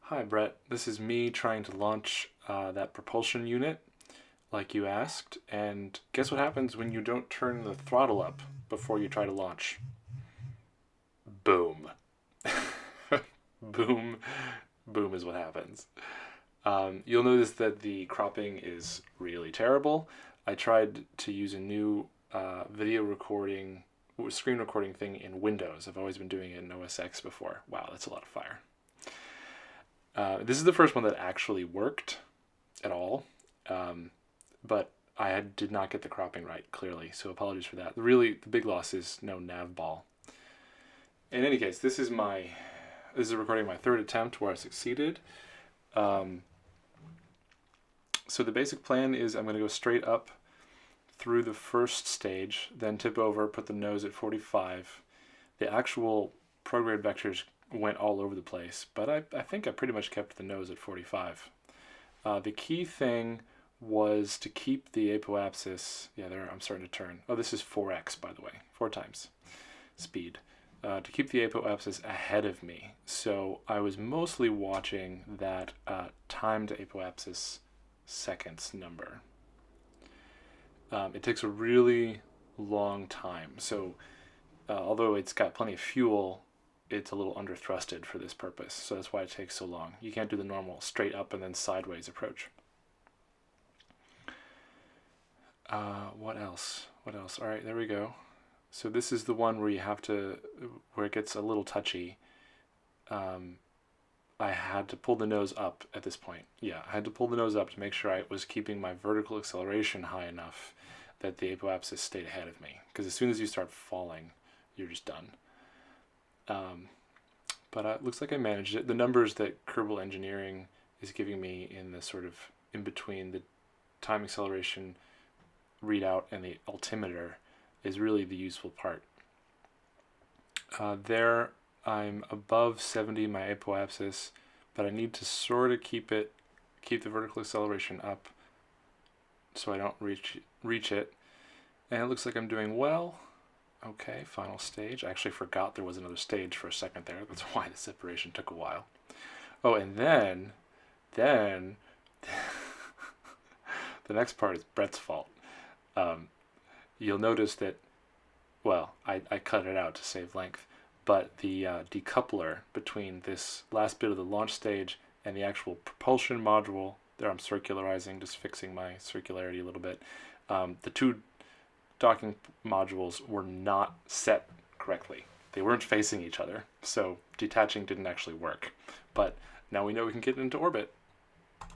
Hi, Brett. This is me trying to launch that propulsion unit, like you asked. And guess what happens when you don't turn the throttle up before you try to launch? Boom. Boom. Boom is what happens. You'll notice that the cropping is really terrible. I tried to use a new video recording, screen recording thing in Windows. I've always been doing it in OS X before. Wow, that's a lot of fire. This is the first one that actually worked at all, but did not get the cropping right, clearly, so apologies for that. Really, the big loss is no nav ball. In any case, this is a recording of my third attempt where I succeeded. So the basic plan is I'm going to go straight up through the first stage, then tip over, put the nose at 45. The actual prograde vectors went all over the place, but I think I pretty much kept the nose at 45. The key thing was to keep the apoapsis, yeah, there, I'm starting to turn. Oh, this is 4x, by the way, 4 times speed. To keep the apoapsis ahead of me. So I was mostly watching that time to apoapsis seconds number. It takes a really long time. So although it's got plenty of fuel, it's a little under thrusted for this purpose. So that's why it takes so long. You can't do the normal straight up and then sideways approach. What else? All right, there we go. So this is the one where you have to, where it gets a little touchy. I had to pull the nose up at this point. Yeah, I had to pull the nose up to make sure I was keeping my vertical acceleration high enough that the apoapsis stayed ahead of me. Because as soon as you start falling, you're just done. But it looks like I managed it. The numbers that Kerbal Engineering is giving me in the sort of in between the time acceleration readout and the altimeter is really the useful part. There I'm above 70 my apoapsis, but I need to sort of keep the vertical acceleration up so I don't reach it. And it looks like I'm doing well. Okay, final stage. I actually forgot there was another stage for a second there. That's why the separation took a while. Oh, and then the next part is Brett's fault. You'll notice that, well, I cut it out to save length, but the decoupler between this last bit of the launch stage and the actual propulsion module, there I'm circularizing, just fixing my circularity a little bit. The two docking modules were not set correctly. They weren't facing each other, so detaching didn't actually work. But now we know we can get into orbit.